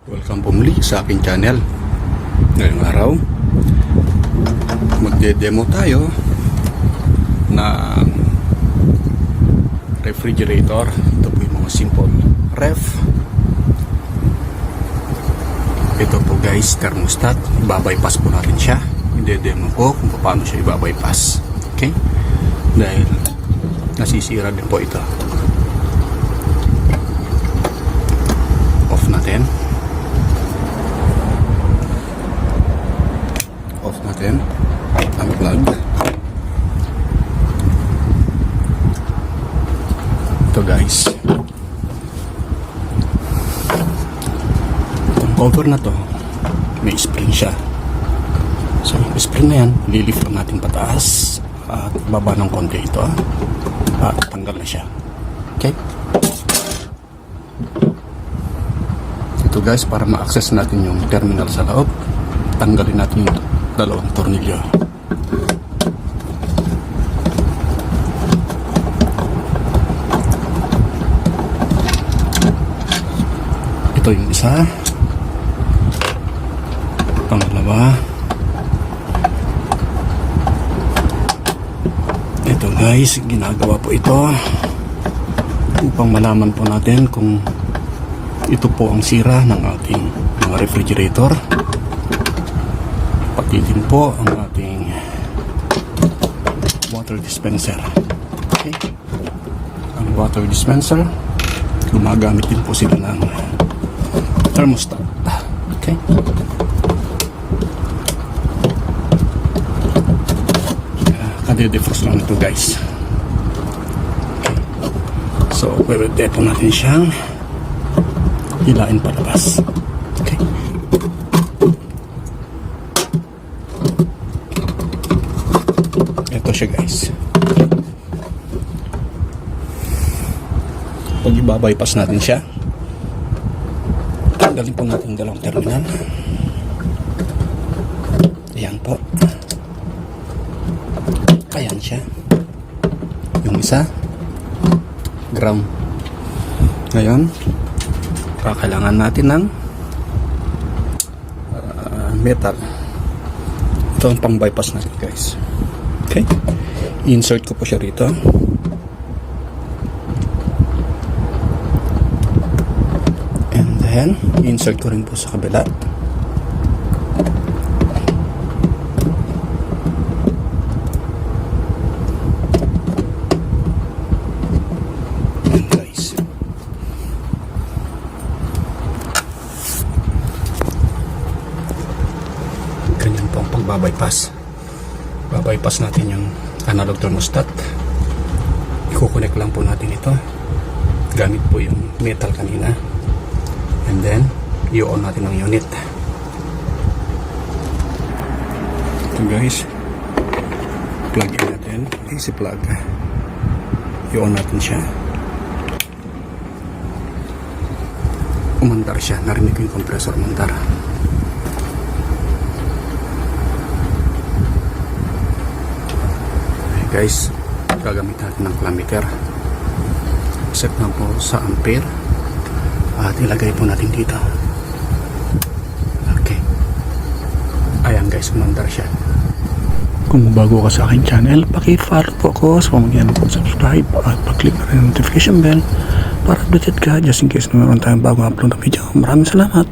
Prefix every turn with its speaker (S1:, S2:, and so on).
S1: Welcome po muli sa aking channel. Ngayong araw, magde-demo tayo ng refrigerator. Ito po yung mga simple ref. Ito po guys, thermostat. Ibabypass po natin siya. Ide-demo ko kung paano siya ibabypass. Okay? Dahil nasisira din po ito. Off natin. Off natin ang plug. Ito guys, itong cover na to may spring siya. So yung spring na yan, lilift lang natin pataas at baba ng konti ito at tanggal na siya. Okay, ito guys, para ma-access natin yung terminal sa loob, tanggalin natin yung dalawang tornilyo. Ito yung isa. Pangalawa. Ito guys, ginagawa po ito upang malaman po natin kung ito po ang sira ng ating mga refrigerator. Pati din po ang ating water dispenser. Okay. Ang water dispenser, gumagamit din po sila ng thermostat. Okay. Kade-defrost lang ito guys. Okay. So, pwede po natin siyang hilain palabas. Okay. Ito siya guys. Pag ibabypass natin siya, tanggalin po natin yung dalawang terminal. Ayan po. Ayan siya. Yung isa, ground. Ngayon, kailangan natin ng metal. Ito ang pang bypass natin guys. Okay, insert ko po siya rito. And then insert ko rin po sa kabila. Babypass. Babypass natin yung analog thermostat. I-connect lang po natin ito gamit po yung metal kanina, and then i-on natin ang unit. Ito guys, plug in natin, easy plug, i-on natin siya. Umandar siya, narinig ko yung compressor umandar. Guys, gagamit natin ng clammeter. Set na po sa ampere at ilagay po natin dito. Okay, ayan guys, umandar siya. Kung bago ka sa aking channel, paki-follow po ako sa pamamagitan ng subscribe at pag-click na rin ng notification bell para updated ka just in case na meron tayong bagong upload na video. Maraming salamat.